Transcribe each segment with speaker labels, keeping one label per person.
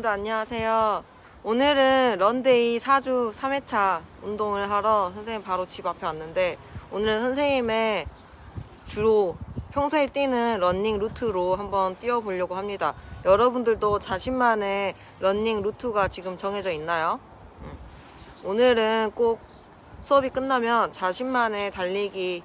Speaker 1: 여러분들 안녕하세요. 오늘은 런데이 4주 3회차 운동을 하러 선생님 바로 집 앞에 왔는데, 오늘은 선생님의 주로 평소에 뛰는 러닝 루트로 한번 뛰어보려고 합니다. 여러분들도 자신만의 러닝 루트가 지금 정해져 있나요? 오늘은 꼭 수업이 끝나면 자신만의 달리기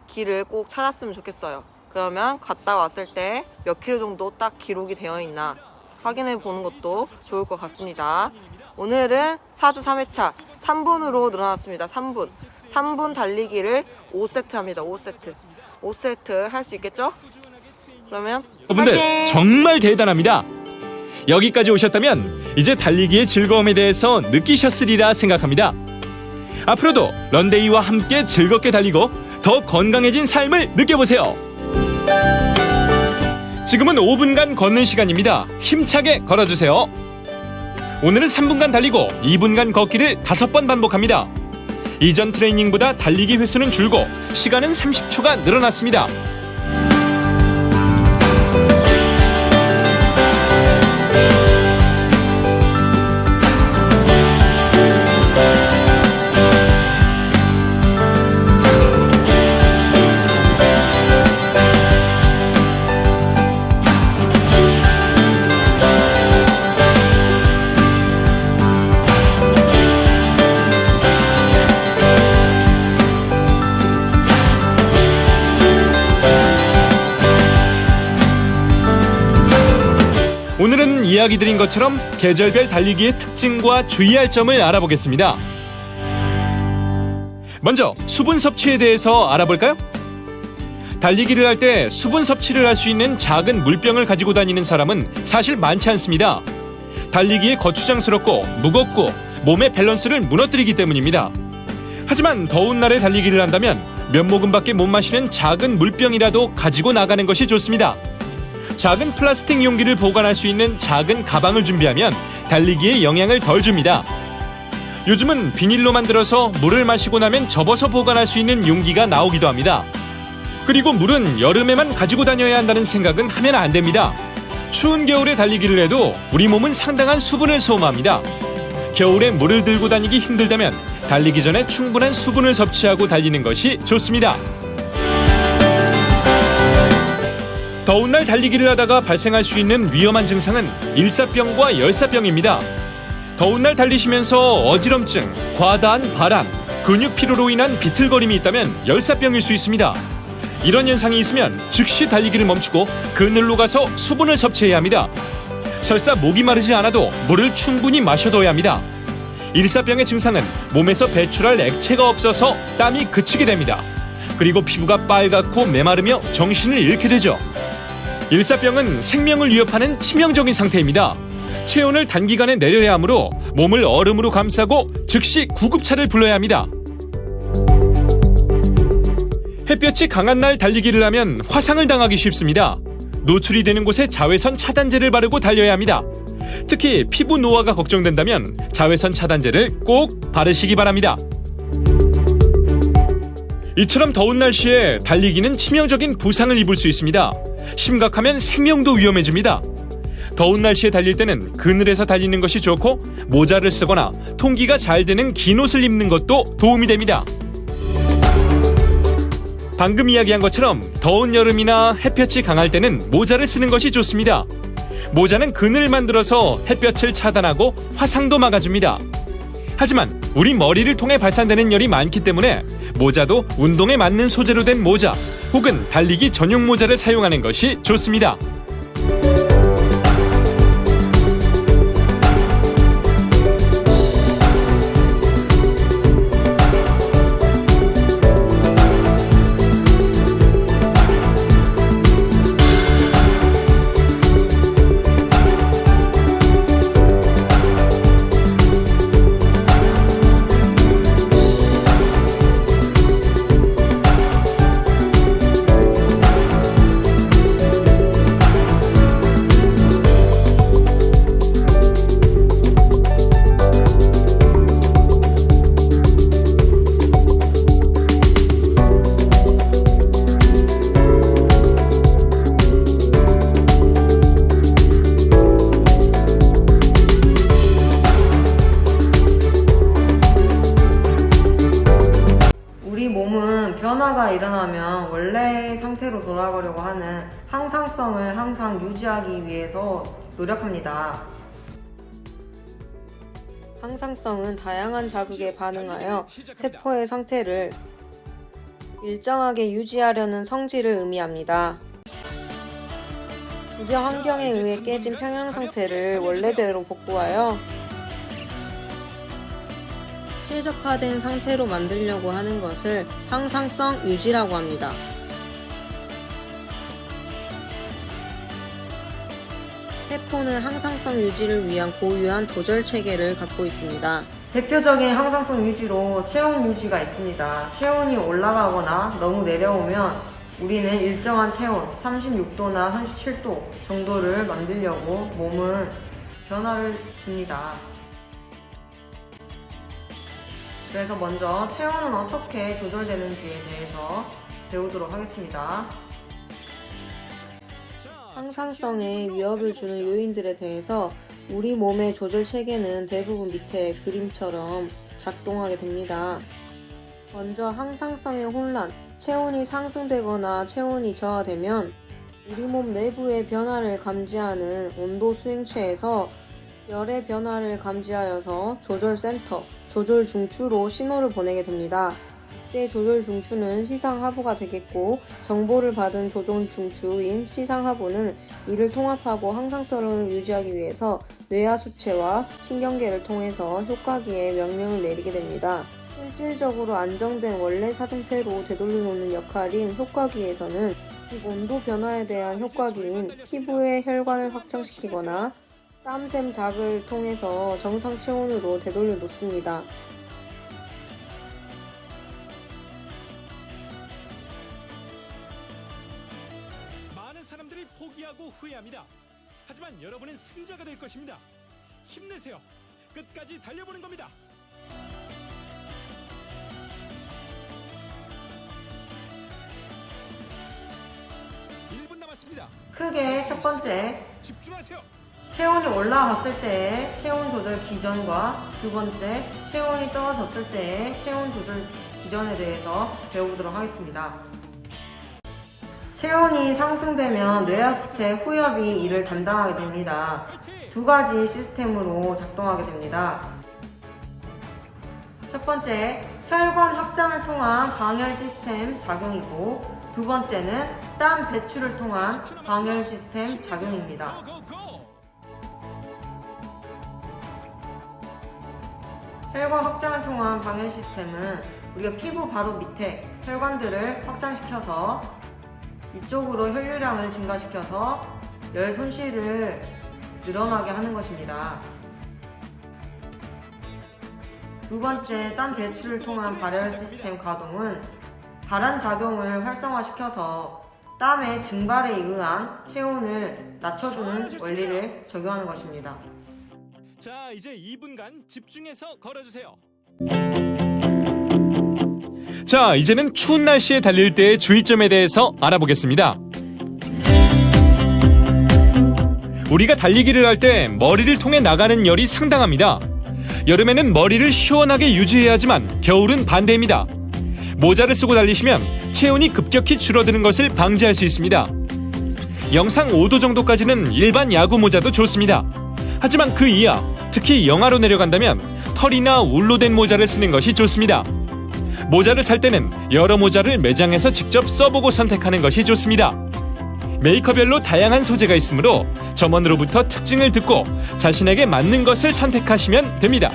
Speaker 1: 길을 꼭 찾았으면 좋겠어요. 그러면 갔다 왔을 때 몇 킬로 정도 딱 기록이 되어 있나 확인해 보는 것도 좋을 것 같습니다. 오늘은 4주 3회차 3분으로 늘어났습니다. 3분 달리기를 5세트 합니다. 5세트 할 수 있겠죠? 그러면
Speaker 2: 여러분들
Speaker 1: 화이팅!
Speaker 2: 정말 대단합니다. 여기까지 오셨다면 이제 달리기의 즐거움에 대해서 느끼셨으리라 생각합니다. 앞으로도 런데이와 함께 즐겁게 달리고 더 건강해진 삶을 느껴보세요. 지금은 5분간 걷는 시간입니다. 힘차게 걸어주세요. 오늘은 3분간 달리고 2분간 걷기를 5번 반복합니다. 이전 트레이닝보다 달리기 횟수는 줄고 시간은 30초가 늘어났습니다. 오늘은 이야기 드린 것처럼 계절별 달리기의 특징과 주의할 점을 알아보겠습니다. 먼저 수분 섭취에 대해서 알아볼까요? 달리기를 할 때 수분 섭취를 할 수 있는 작은 물병을 가지고 다니는 사람은 사실 많지 않습니다. 달리기에 거추장스럽고 무겁고 몸의 밸런스를 무너뜨리기 때문입니다. 하지만 더운 날에 달리기를 한다면 몇 모금밖에 못 마시는 작은 물병이라도 가지고 나가는 것이 좋습니다. 작은 플라스틱 용기를 보관할 수 있는 작은 가방을 준비하면 달리기에 영향을 덜 줍니다. 요즘은 비닐로 만들어서 물을 마시고 나면 접어서 보관할 수 있는 용기가 나오기도 합니다. 그리고 물은 여름에만 가지고 다녀야 한다는 생각은 하면 안 됩니다. 추운 겨울에 달리기를 해도 우리 몸은 상당한 수분을 소모합니다. 겨울에 물을 들고 다니기 힘들다면 달리기 전에 충분한 수분을 섭취하고 달리는 것이 좋습니다. 더운 날 달리기를 하다가 발생할 수 있는 위험한 증상은 일사병과 열사병입니다. 더운 날 달리시면서 어지럼증, 과다한 발한, 근육 피로로 인한 비틀거림이 있다면 열사병일 수 있습니다. 이런 현상이 있으면 즉시 달리기를 멈추고 그늘로 가서 수분을 섭취해야 합니다. 설사 목이 마르지 않아도 물을 충분히 마셔둬야 합니다. 일사병의 증상은 몸에서 배출할 액체가 없어서 땀이 그치게 됩니다. 그리고 피부가 빨갛고 메마르며 정신을 잃게 되죠. 일사병은 생명을 위협하는 치명적인 상태입니다. 체온을 단기간에 내려야 하므로 몸을 얼음으로 감싸고 즉시 구급차를 불러야 합니다. 햇볕이 강한 날 달리기를 하면 화상을 당하기 쉽습니다. 노출이 되는 곳에 자외선 차단제를 바르고 달려야 합니다. 특히 피부 노화가 걱정된다면 자외선 차단제를 꼭 바르시기 바랍니다. 이처럼 더운 날씨에 달리기는 치명적인 부상을 입을 수 있습니다. 심각하면 생명도 위험해집니다. 더운 날씨에 달릴 때는 그늘에서 달리는 것이 좋고 모자를 쓰거나 통기가 잘 되는 긴 옷을 입는 것도 도움이 됩니다. 방금 이야기한 것처럼 더운 여름이나 햇볕이 강할 때는 모자를 쓰는 것이 좋습니다. 모자는 그늘을 만들어서 햇볕을 차단하고 화상도 막아줍니다. 하지만 우리 머리를 통해 발산되는 열이 많기 때문에 모자도 운동에 맞는 소재로 된 모자 혹은 달리기 전용 모자를 사용하는 것이 좋습니다.
Speaker 1: 변화가 일어나면 원래 상태로 돌아가려고 하는 항상성을 항상 유지하기 위해서 노력합니다. 항상성은 다양한 자극에 반응하여 세포의 상태를 일정하게 유지하려는 성질을 의미합니다. 주변 환경에 의해 깨진 평형 상태를 원래대로 복구하여 최적화된 상태로 만들려고 하는 것을 항상성 유지라고 합니다. 세포는 항상성 유지를 위한 고유한 조절 체계를 갖고 있습니다. 대표적인 항상성 유지로 체온 유지가 있습니다. 체온이 올라가거나 너무 내려오면 우리는 일정한 체온 36도나 37도 정도를 만들려고 몸은 변화를 줍니다. 그래서 먼저 체온은 어떻게 조절되는지에 대해서 배우도록 하겠습니다. 항상성에 위협을 주는 요인들에 대해서 우리 몸의 조절 체계는 대부분 밑에 그림처럼 작동하게 됩니다. 먼저 항상성의 혼란, 체온이 상승되거나 체온이 저하되면 우리 몸 내부의 변화를 감지하는 온도 수행체에서 열의 변화를 감지하여서 조절 센터, 조절 중추로 신호를 보내게 됩니다. 이때 조절 중추는 시상하부가 되겠고 정보를 받은 조절 중추인 시상하부는 이를 통합하고 항상성을 유지하기 위해서 뇌하수체와 신경계를 통해서 효과기에 명령을 내리게 됩니다. 실질적으로 안정된 원래 상태로 되돌려놓는 역할인 효과기에서는 즉 온도 변화에 대한 효과기인 피부의 혈관을 확장시키거나 땀샘 자극을 통해서 정상 체온으로 되돌려 놓습니다.
Speaker 2: 많은 사람들이 포기하고 후회합니다. 하지만 여러분은 승자가 될 것입니다. 힘내세요. 끝까지 달려보는 겁니다.
Speaker 1: 크게 첫 번째,
Speaker 2: 집중하세요.
Speaker 1: 체온이 올라갔을 때의 체온 조절 기전과 두 번째, 체온이 떨어졌을 때의 체온 조절 기전에 대해서 배워보도록 하겠습니다. 체온이 상승되면 뇌하수체 후엽이 이를 담당하게 됩니다. 두 가지 시스템으로 작동하게 됩니다. 첫 번째, 혈관 확장을 통한 방열 시스템 작용이고 두 번째는 땀 배출을 통한 방열 시스템 작용입니다. 혈관 확장을 통한 방열 시스템은 우리가 피부 바로 밑에 혈관들을 확장시켜서 이쪽으로 혈류량을 증가시켜서 열 손실을 늘어나게 하는 것입니다. 두 번째, 땀 배출을 통한 발열 시스템 가동은 발한 작용을 활성화시켜서 땀의 증발에 의한 체온을 낮춰주는 원리를 적용하는 것입니다.
Speaker 2: 자, 이제 2분간 집중해서 걸어주세요. 자, 이제는 추운 날씨에 달릴 때의 주의점에 대해서 알아보겠습니다. 우리가 달리기를 할 때 머리를 통해 나가는 열이 상당합니다. 여름에는 머리를 시원하게 유지해야 하지만 겨울은 반대입니다. 모자를 쓰고 달리시면 체온이 급격히 줄어드는 것을 방지할 수 있습니다. 영상 5도 정도까지는 일반 야구 모자도 좋습니다. 하지만 그 이하, 특히 영하로 내려간다면 털이나 울로 된 모자를 쓰는 것이 좋습니다. 모자를 살 때는 여러 모자를 매장에서 직접 써보고 선택하는 것이 좋습니다. 메이커별로 다양한 소재가 있으므로 점원으로부터 특징을 듣고 자신에게 맞는 것을 선택하시면 됩니다.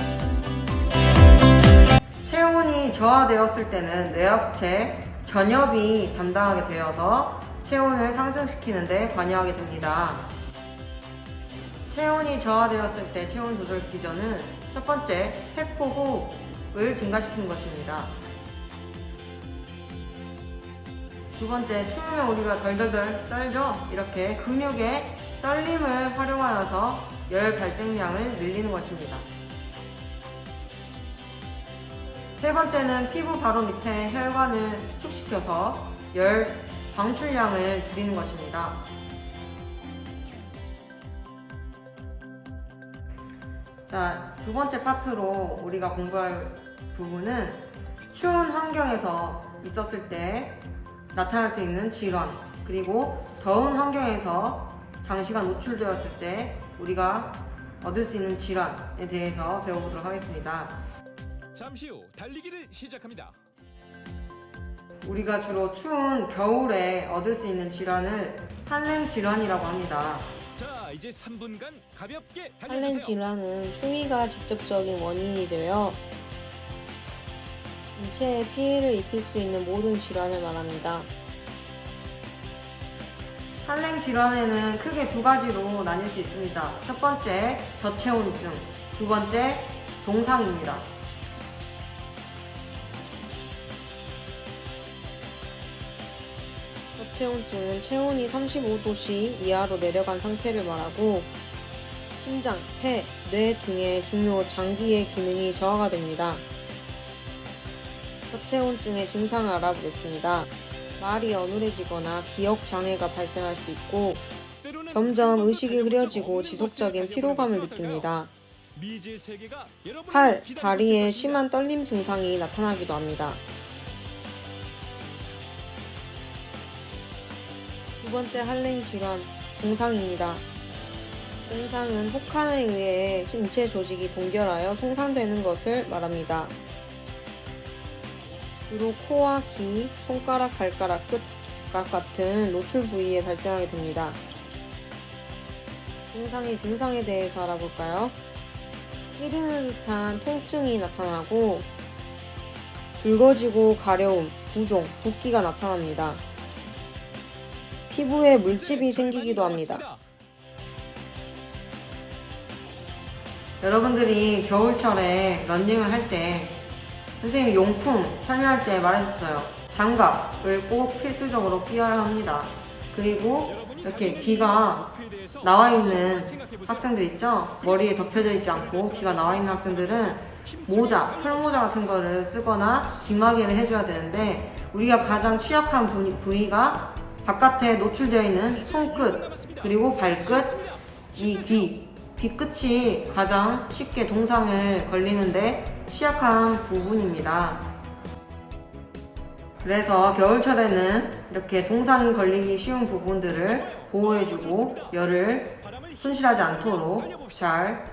Speaker 1: 체온이 저하되었을 때는 뇌하수체 전엽이 담당하게 되어서 체온을 상승시키는 데 관여하게 됩니다. 체온이 저하되었을 때 체온 조절 기전은 첫 번째, 세포 호흡을 증가시키는 것입니다. 두 번째, 추우면 우리가 덜덜덜 떨죠? 이렇게 근육의 떨림을 활용하여서 열 발생량을 늘리는 것입니다. 세 번째는 피부 바로 밑에 혈관을 수축시켜서 열 방출량을 줄이는 것입니다. 자, 두 번째 파트로 우리가 공부할 부분은 추운 환경에서 있었을 때 나타날 수 있는 질환, 그리고 더운 환경에서 장시간 노출되었을 때 우리가 얻을 수 있는 질환에 대해서 배워보도록 하겠습니다.
Speaker 2: 잠시 후 달리기를 시작합니다.
Speaker 1: 우리가 주로 추운 겨울에 얻을 수 있는 질환을 한랭 질환이라고 합니다.
Speaker 2: 자, 이제 3분간 가볍게 달려주세요.
Speaker 3: 한랭 질환은 추위가 직접적인 원인이 되어 인체에 피해를 입힐 수 있는 모든 질환을 말합니다.
Speaker 1: 한랭 질환에는 크게 두 가지로 나뉠 수 있습니다. 첫 번째, 저체온증, 두 번째, 동상입니다.
Speaker 3: 저체온증은 체온이 35도씨 이하로 내려간 상태를 말하고 심장, 폐, 뇌 등의 중요 장기의 기능이 저하가 됩니다. 저체온증의 증상을 알아보겠습니다. 말이 어눌해지거나 기억 장애가 발생할 수 있고 점점 의식이 흐려지고 지속적인 피로감을 느낍니다. 팔, 다리에 심한 떨림 증상이 나타나기도 합니다. 두 번째 한랭 질환, 동상입니다. 동상은 혹한에 의해 신체 조직이 동결하여 손상되는 것을 말합니다. 주로 코와 귀, 손가락, 발가락, 끝각 같은 노출 부위에 발생하게 됩니다. 동상의 증상에 대해서 알아볼까요? 찌르는 듯한 통증이 나타나고 붉어지고 가려움, 부종, 붓기가 나타납니다. 피부에 물집이 생기기도 합니다.
Speaker 1: 여러분들이 겨울철에 런닝을 할 때 선생님이 용품 설명할 때 말했었어요. 장갑을 꼭 필수적으로 끼워야 합니다. 그리고 이렇게 귀가 나와 있는 학생들 있죠? 머리에 덮여져 있지 않고 귀가 나와 있는 학생들은 모자, 털모자 같은 거를 쓰거나 귀마개를 해줘야 되는데 우리가 가장 취약한 부위가 바깥에 노출되어 있는 손끝, 그리고 발끝, 이 귀 끝이 가장 쉽게 동상을 걸리는데 취약한 부분입니다. 그래서 겨울철에는 이렇게 동상이 걸리기 쉬운 부분들을 보호해주고 열을 손실하지 않도록 잘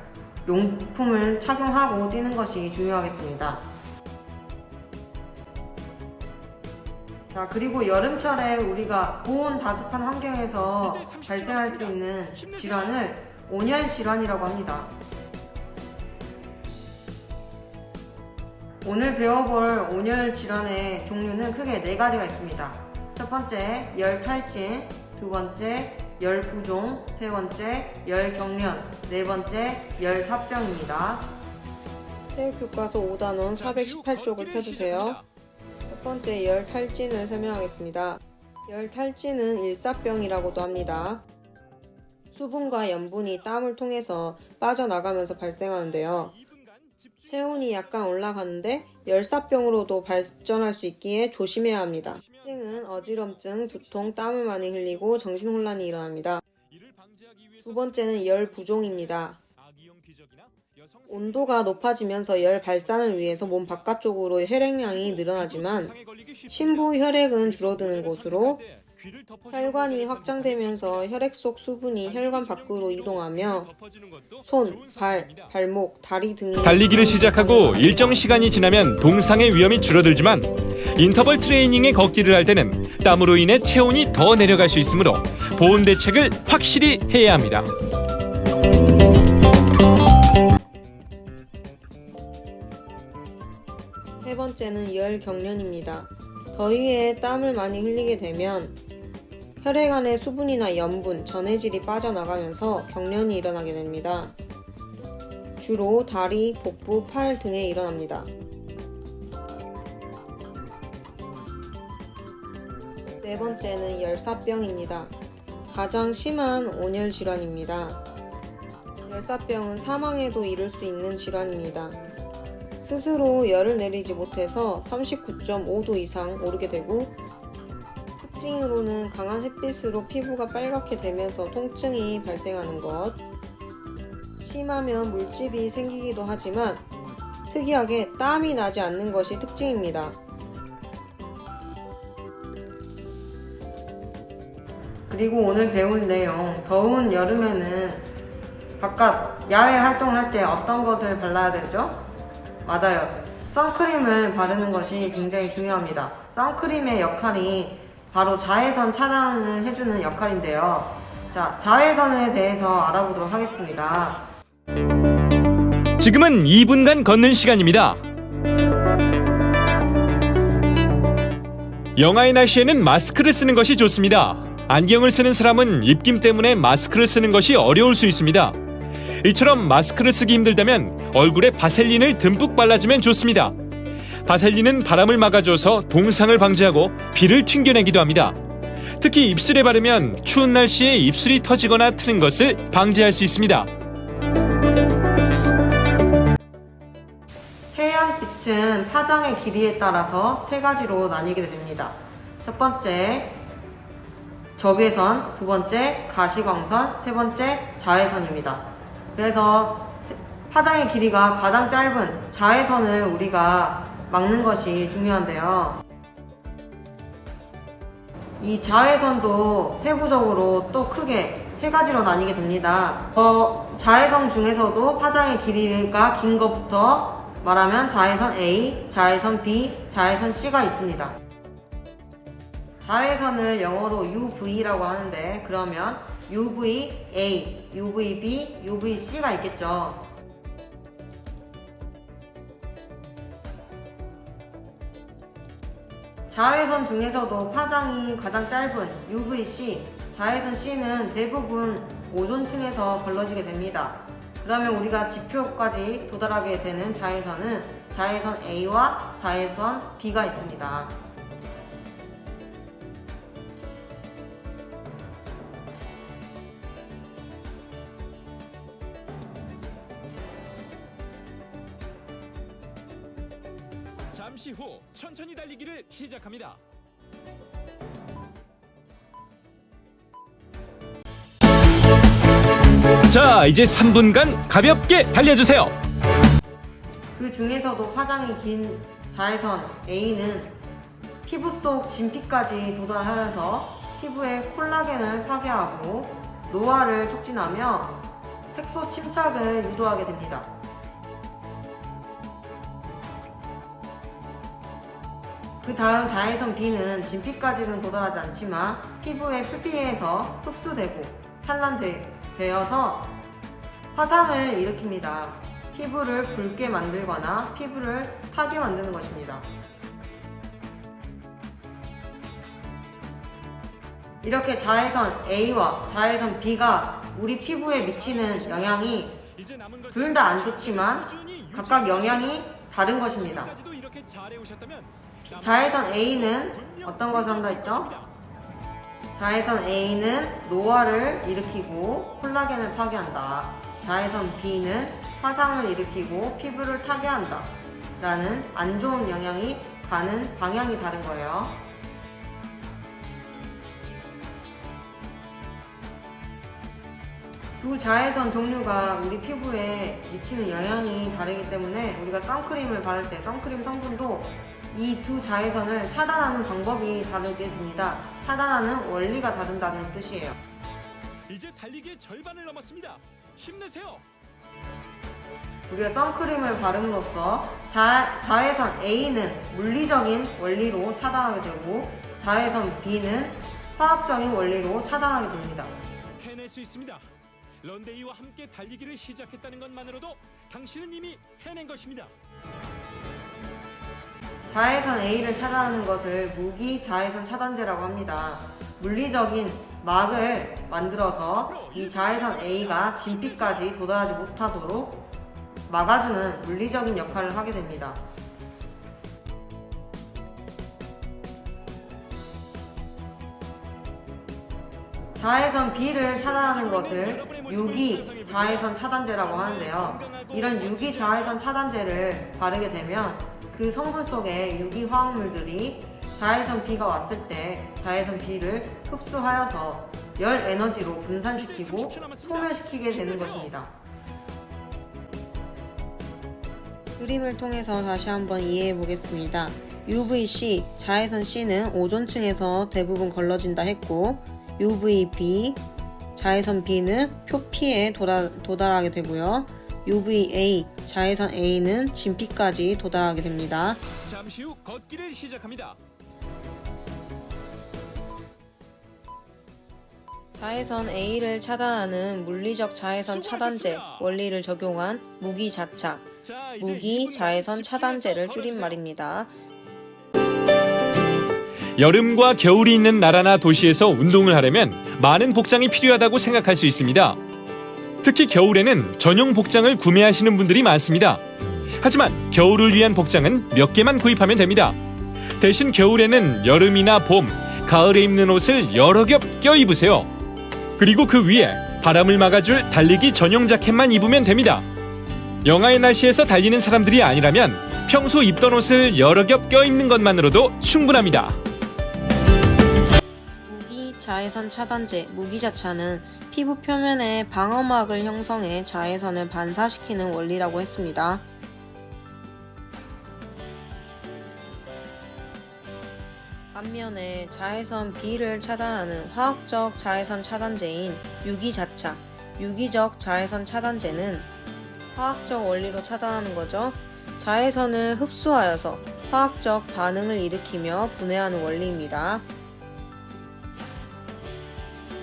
Speaker 1: 용품을 착용하고 뛰는 것이 중요하겠습니다. 자, 그리고 여름철에 우리가 고온 다습한 환경에서 발생할 수 있는 질환을 온열 질환이라고 합니다. 오늘 배워볼 온열 질환의 종류는 크게 4가지가 있습니다. 첫 번째, 열탈진, 두 번째, 열부종, 세 번째, 열경련, 네 번째, 열사병입니다.
Speaker 3: 체육교과서 5단원 418쪽을 펴주세요. 첫 번째 열탈진을 설명하겠습니다. 열탈진은 일사병이라고도 합니다. 수분과 염분이 땀을 통해서 빠져나가면서 발생하는데요. 체온이 약간 올라가는데 열사병으로도 발전할 수 있기에 조심해야 합니다. 특징은 어지럼증, 두통, 땀을 많이 흘리고 정신혼란이 일어납니다. 두 번째는 열부종입니다. 온도가 높아지면서 열 발산을 위해서 몸 바깥쪽으로 혈액량이 늘어나지만 심부 혈액은 줄어드는 곳으로 혈관이 확장되면서 혈액 속 수분이 혈관 밖으로 이동하며 손, 발, 발목, 다리 등이
Speaker 2: 달리기를 시작하고 일정 시간이 지나면 동상의 위험이 줄어들지만 인터벌 트레이닝에 걷기를 할 때는 땀으로 인해 체온이 더 내려갈 수 있으므로 보온 대책을 확실히 해야 합니다.
Speaker 3: 세 번째는 열경련입니다. 더위에 땀을 많이 흘리게 되면 혈액 안에 수분이나 염분, 전해질이 빠져나가면서 경련이 일어나게 됩니다. 주로 다리, 복부, 팔 등에 일어납니다. 네 번째는 열사병입니다. 가장 심한 온열 질환입니다. 열사병은 사망에도 이를 수 있는 질환입니다. 스스로 열을 내리지 못해서 39.5도 이상 오르게 되고 특징으로는 강한 햇빛으로 피부가 빨갛게 되면서 통증이 발생하는 것, 심하면 물집이 생기기도 하지만 특이하게 땀이 나지 않는 것이 특징입니다.
Speaker 1: 그리고 오늘 배울 내용, 더운 여름에는 바깥 야외 활동을 할 때 어떤 것을 발라야 되죠? 맞아요. 선크림을 바르는 것이 굉장히 중요합니다. 선크림의 역할이 바로 자외선 차단을 해주는 역할인데요. 자, 자외선에 대해서 알아보도록 하겠습니다.
Speaker 2: 지금은 2분간 걷는 시간입니다. 영하의 날씨에는 마스크를 쓰는 것이 좋습니다. 안경을 쓰는 사람은 입김 때문에 마스크를 쓰는 것이 어려울 수 있습니다. 이처럼 마스크를 쓰기 힘들다면 얼굴에 바셀린을 듬뿍 발라주면 좋습니다. 바셀린은 바람을 막아줘서 동상을 방지하고 비를 튕겨내기도 합니다. 특히 입술에 바르면 추운 날씨에 입술이 터지거나 트는 것을 방지할 수 있습니다.
Speaker 1: 태양빛은 파장의 길이에 따라서 세 가지로 나뉘게 됩니다. 첫 번째, 적외선, 두 번째, 가시광선, 세 번째, 자외선입니다. 그래서 파장의 길이가 가장 짧은 자외선을 우리가 막는 것이 중요한데요. 이 자외선도 세부적으로 또 크게 세 가지로 나뉘게 됩니다. 자외선 중에서도 파장의 길이가 긴 것부터 말하면 자외선 A, 자외선 B, 자외선 C가 있습니다. 자외선을 영어로 UV라고 하는데 그러면 UVA, UVB, UVC가 있겠죠. 자외선 중에서도 파장이 가장 짧은 UVC, 자외선 C는 대부분 오존층에서 걸러지게 됩니다. 그러면 우리가 지표까지 도달하게 되는 자외선은 자외선 A와 자외선 B가 있습니다.
Speaker 2: 잠시 후 천천히 달리기를 시작합니다. 자, 이제 3분간 가볍게 달려주세요.
Speaker 1: 그 중에서도 파장이 긴 자외선 A는 피부 속 진피까지 도달하여서 피부의 콜라겐을 파괴하고 노화를 촉진하며 색소 침착을 유도하게 됩니다. 그 다음 자외선 B는 진피까지는 도달하지 않지만 피부의 표피에서 흡수되고 산란되어서 화상을 일으킵니다. 피부를 붉게 만들거나 피부를 타게 만드는 것입니다. 이렇게 자외선 A와 자외선 B가 우리 피부에 미치는 영향이 둘 다 안 좋지만 각각 영향이 다른 것입니다. 자외선 A는 어떤 것을 한다 했죠? 자외선 A는 노화를 일으키고 콜라겐을 파괴한다. 자외선 B는 화상을 일으키고 피부를 타게 한다. 라는 안 좋은 영향이 가는 방향이 다른 거예요. 두 자외선 종류가 우리 피부에 미치는 영향이 다르기 때문에 우리가 선크림을 바를 때 선크림 성분도 이 두 자외선을 차단하는 방법이 다르게 됩니다. 차단하는 원리가 다른다는 뜻이에요.
Speaker 2: 이제 달리기의 절반을 넘었습니다. 힘내세요.
Speaker 1: 우리가 선크림을 바름으로써 자외선 A는 물리적인 원리로 차단하게 되고 자외선 B는 화학적인 원리로 차단하게 됩니다.
Speaker 2: 해낼 수 있습니다. 런데이와 함께 달리기를 시작했다는 것만으로도 당신은 이미 해낸 것입니다.
Speaker 1: 자외선 A를 차단하는 것을 무기 자외선 차단제라고 합니다. 물리적인 막을 만들어서 이 자외선 A가 진피까지 도달하지 못하도록 막아주는 물리적인 역할을 하게 됩니다. 자외선 B를 차단하는 것을 유기 자외선 차단제라고 하는데요. 이런 유기 자외선 차단제를 바르게 되면 그 성분 속에 유기 화학물들이 자외선 B가 왔을 때 자외선 B를 흡수하여서 열 에너지로 분산시키고 소멸시키게 되는 것입니다.
Speaker 3: 그림을 통해서 다시 한번 이해해 보겠습니다. UVC, 자외선 C는 오존층에서 대부분 걸러진다 했고 UVB, 자외선 B는 표피에 도달하게 되고요. UVA, 자외선 A는 진피까지 도달하게 됩니다.
Speaker 2: 잠시 후 걷기를 시작합니다.
Speaker 3: 자외선 A를 차단하는 물리적 자외선 차단제 원리를 적용한 무기자차, 무기 자외선 차단제를 줄임말입니다.
Speaker 2: 여름과 겨울이 있는 나라나 도시에서 운동을 하려면 많은 복장이 필요하다고 생각할 수 있습니다. 특히 겨울에는 전용 복장을 구매하시는 분들이 많습니다. 하지만 겨울을 위한 복장은 몇 개만 구입하면 됩니다. 대신 겨울에는 여름이나 봄, 가을에 입는 옷을 여러 겹 껴입으세요. 그리고 그 위에 바람을 막아줄 달리기 전용 자켓만 입으면 됩니다. 영하의 날씨에서 달리는 사람들이 아니라면 평소 입던 옷을 여러 겹 껴입는 것만으로도 충분합니다.
Speaker 3: 무기 자외선 차단제 무기자차는 피부 표면에 방어막을 형성해 자외선을 반사시키는 원리라고 했습니다. 반면에 자외선 B를 차단하는 화학적 자외선 차단제인 유기자차, 유기적 자외선 차단제는 화학적 원리로 차단하는 거죠. 자외선을 흡수하여서 화학적 반응을 일으키며 분해하는 원리입니다.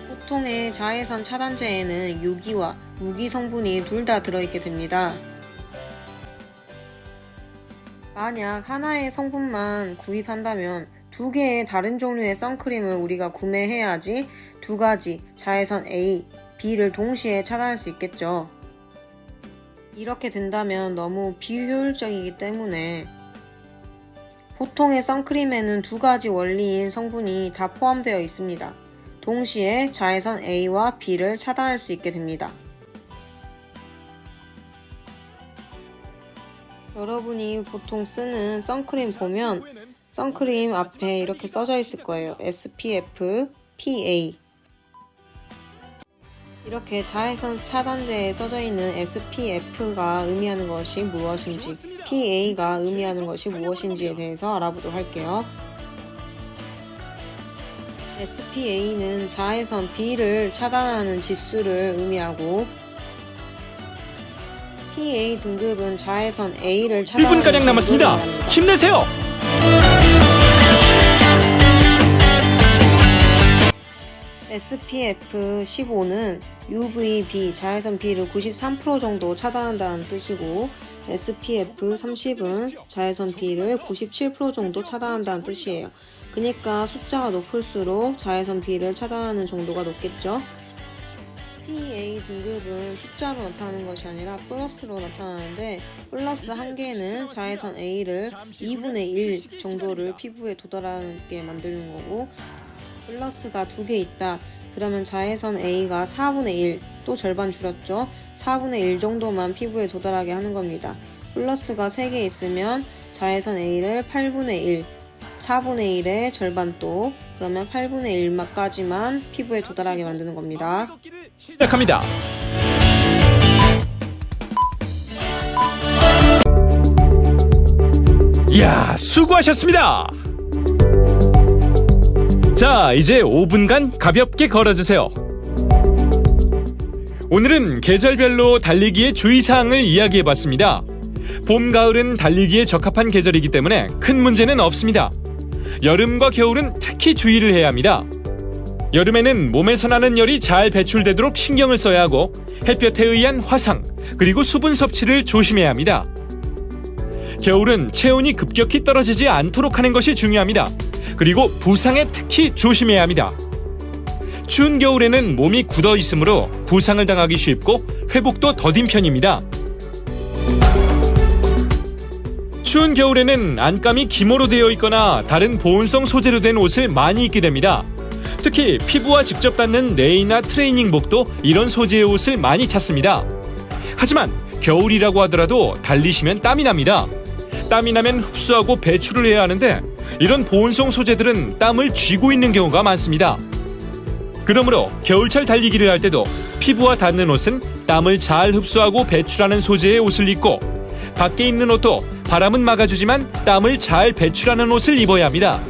Speaker 3: 보통의 자외선 차단제에는 유기와 무기 성분이 둘 다 들어있게 됩니다. 만약 하나의 성분만 구입한다면 두 개의 다른 종류의 선크림을 우리가 구매해야지 두 가지 자외선 A, B를 동시에 차단할 수 있겠죠. 이렇게 된다면 너무 비효율적이기 때문에 보통의 선크림에는 두 가지 원리인 성분이 다 포함되어 있습니다. 동시에 자외선 A와 B를 차단할 수 있게 됩니다. 여러분이 보통 쓰는 선크림 보면 선크림 앞에 이렇게 써져 있을 거예요. SPF, PA. 이렇게 자외선 차단제에 써져 있는 SPF가 의미하는 것이 무엇인지, PA가 의미하는 것이 무엇인지에 대해서 알아보도록 할게요. SPA는 자외선 B를 차단하는 지수를 의미하고 PA 등급은 자외선 A를 차단하는
Speaker 2: 1분가량 남았습니다.
Speaker 3: 정도를
Speaker 2: 힘내세요!
Speaker 3: SPF 15는 UVB 자외선 B를 93% 정도 차단한다는 뜻이고 SPF 30은 자외선 B를 97% 정도 차단한다는 뜻이에요. 그러니까 숫자가 높을수록 자외선 B를 차단하는 정도가 높겠죠. PA 등급은 숫자로 나타나는 것이 아니라 플러스로 나타나는데 플러스 1개는 자외선 A를 2분의 1 정도를 피부에 도달하게 만드는 거고 플러스가 2개 있다. 그러면 자외선 A가 4분의 1, 또 절반 줄였죠. 4분의 1 정도만 피부에 도달하게 하는 겁니다. 플러스가 3개 있으면 자외선 A를 8분의 1, 4분의 1의 절반 또, 그러면 8분의 1까지만 피부에 도달하게 만드는 겁니다.
Speaker 2: 시작합니다. 이야, 수고하셨습니다. 자, 이제 5분간 가볍게 걸어주세요. 오늘은 계절별로 달리기의 주의사항을 이야기해봤습니다. 봄, 가을은 달리기에 적합한 계절이기 때문에 큰 문제는 없습니다. 여름과 겨울은 특히 주의를 해야 합니다. 여름에는 몸에서 나는 열이 잘 배출되도록 신경을 써야 하고 햇볕에 의한 화상, 그리고 수분 섭취를 조심해야 합니다. 겨울은 체온이 급격히 떨어지지 않도록 하는 것이 중요합니다. 그리고 부상에 특히 조심해야 합니다. 추운 겨울에는 몸이 굳어 있으므로 부상을 당하기 쉽고 회복도 더딘 편입니다. 추운 겨울에는 안감이 기모로 되어 있거나 다른 보온성 소재로 된 옷을 많이 입게 됩니다. 특히 피부와 직접 닿는 레이나 트레이닝복도 이런 소재의 옷을 많이 찾습니다. 하지만 겨울이라고 하더라도 달리시면 땀이 납니다. 땀이 나면 흡수하고 배출을 해야 하는데 이런 보온성 소재들은 땀을 쥐고 있는 경우가 많습니다. 그러므로 겨울철 달리기를 할 때도 피부와 닿는 옷은 땀을 잘 흡수하고 배출하는 소재의 옷을 입고 밖에 입는 옷도 바람은 막아주지만 땀을 잘 배출하는 옷을 입어야 합니다.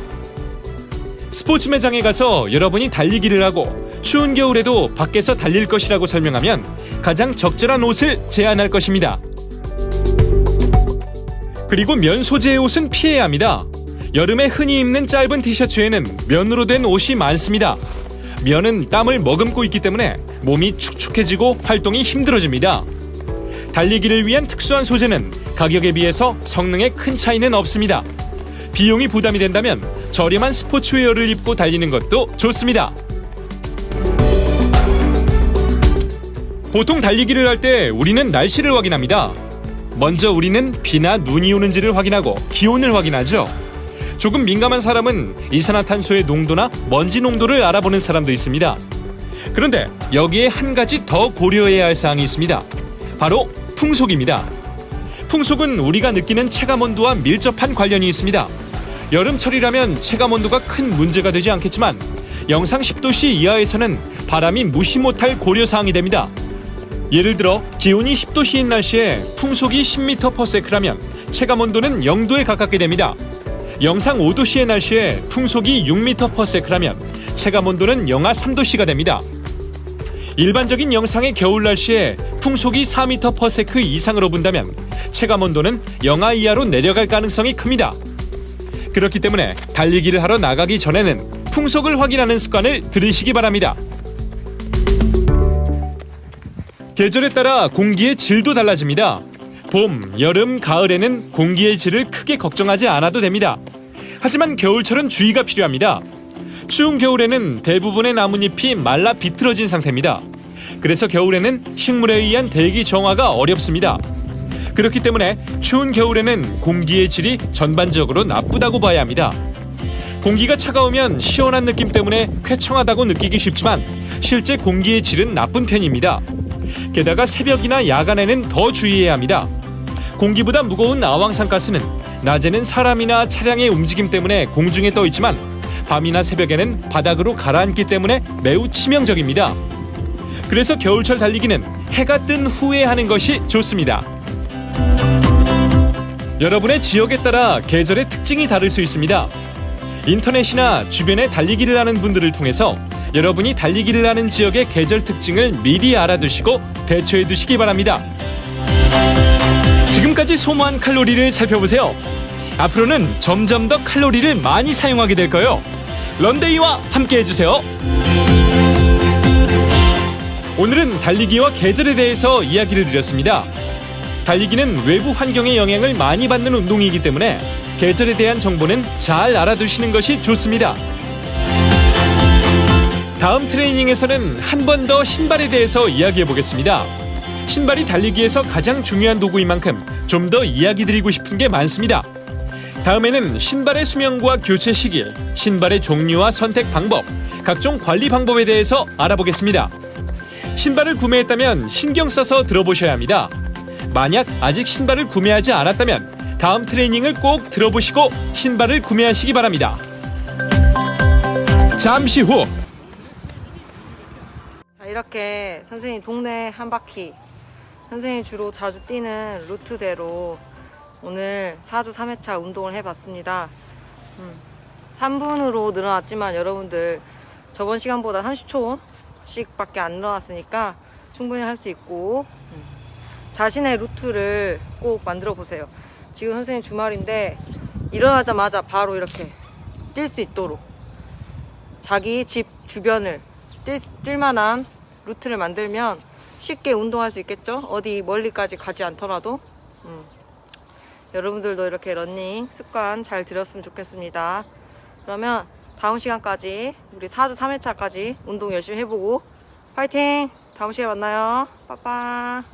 Speaker 2: 스포츠 매장에 가서 여러분이 달리기를 하고 추운 겨울에도 밖에서 달릴 것이라고 설명하면 가장 적절한 옷을 제안할 것입니다. 그리고 면 소재의 옷은 피해야 합니다. 여름에 흔히 입는 짧은 티셔츠에는 면으로 된 옷이 많습니다. 면은 땀을 머금고 있기 때문에 몸이 축축해지고 활동이 힘들어집니다. 달리기를 위한 특수한 소재는 가격에 비해서 성능에 큰 차이는 없습니다. 비용이 부담이 된다면 저렴한 스포츠웨어를 입고 달리는 것도 좋습니다. 보통 달리기를 할 때 우리는 날씨를 확인합니다. 먼저 우리는 비나 눈이 오는지를 확인하고 기온을 확인하죠. 조금 민감한 사람은 이산화탄소의 농도나 먼지 농도를 알아보는 사람도 있습니다. 그런데 여기에 한 가지 더 고려해야 할 사항이 있습니다. 바로 풍속입니다. 풍속은 우리가 느끼는 체감온도와 밀접한 관련이 있습니다. 여름철이라면 체감온도가 큰 문제가 되지 않겠지만 영상 10도씨 이하에서는 바람이 무시 못할 고려사항이 됩니다. 예를 들어 기온이 10도씨인 날씨에 풍속이 10m/s라면 체감온도는 0도에 가깝게 됩니다. 영상 5도씨의 날씨에 풍속이 6m/s라면 체감온도는 영하 3도씨가 됩니다. 일반적인 영상의 겨울 날씨에 풍속이 4m/s 이상으로 분다면 체감온도는 영하 이하로 내려갈 가능성이 큽니다. 그렇기 때문에 달리기를 하러 나가기 전에는 풍속을 확인하는 습관을 들이시기 바랍니다. 계절에 따라 공기의 질도 달라집니다. 봄, 여름, 가을에는 공기의 질을 크게 걱정하지 않아도 됩니다. 하지만 겨울철은 주의가 필요합니다. 추운 겨울에는 대부분의 나뭇잎이 말라 비틀어진 상태입니다. 그래서 겨울에는 식물에 의한 대기 정화가 어렵습니다. 그렇기 때문에 추운 겨울에는 공기의 질이 전반적으로 나쁘다고 봐야 합니다. 공기가 차가우면 시원한 느낌 때문에 쾌청하다고 느끼기 쉽지만 실제 공기의 질은 나쁜 편입니다. 게다가 새벽이나 야간에는 더 주의해야 합니다. 공기보다 무거운 아황산가스는 낮에는 사람이나 차량의 움직임 때문에 공중에 떠 있지만 밤이나 새벽에는 바닥으로 가라앉기 때문에 매우 치명적입니다. 그래서 겨울철 달리기는 해가 뜬 후에 하는 것이 좋습니다. 여러분의 지역에 따라 계절의 특징이 다를 수 있습니다. 인터넷이나 주변에 달리기를 하는 분들을 통해서 여러분이 달리기를 하는 지역의 계절 특징을 미리 알아두시고 대처해 두시기 바랍니다. 지금까지 소모한 칼로리를 살펴보세요. 앞으로는 점점 더 칼로리를 많이 사용하게 될 거예요. 런데이와 함께 해주세요. 오늘은 달리기와 계절에 대해서 이야기를 드렸습니다. 달리기는 외부 환경의 영향을 많이 받는 운동이기 때문에 계절에 대한 정보는 잘 알아두시는 것이 좋습니다. 다음 트레이닝에서는 한 번 더 신발에 대해서 이야기해 보겠습니다. 신발이 달리기에서 가장 중요한 도구인 만큼 좀 더 이야기 드리고 싶은 게 많습니다. 다음에는 신발의 수명과 교체 시기, 신발의 종류와 선택 방법, 각종 관리 방법에 대해서 알아보겠습니다. 신발을 구매했다면 신경 써서 들어보셔야 합니다. 만약 아직 신발을 구매하지 않았다면 다음 트레이닝을 꼭 들어보시고 신발을 구매하시기 바랍니다. 잠시 후
Speaker 1: 자, 이렇게 선생님 동네 한 바퀴, 선생님이 주로 자주 뛰는 루트대로 오늘 4주 3회차 운동을 해봤습니다. 3분으로 늘어났지만 여러분들 저번 시간보다 30초씩 밖에 안 늘어났으니까 충분히 할 수 있고 자신의 루트를 꼭 만들어 보세요. 지금 선생님 주말인데 일어나자마자 바로 이렇게 뛸 수 있도록 자기 집 주변을 뛸 만한 루트를 만들면 쉽게 운동할 수 있겠죠? 어디 멀리까지 가지 않더라도. 여러분들도 이렇게 러닝 습관 잘 들였으면 좋겠습니다. 그러면 다음 시간까지 우리 4주 3회차까지 운동 열심히 해보고 파이팅! 다음 시간에 만나요. 빠빠.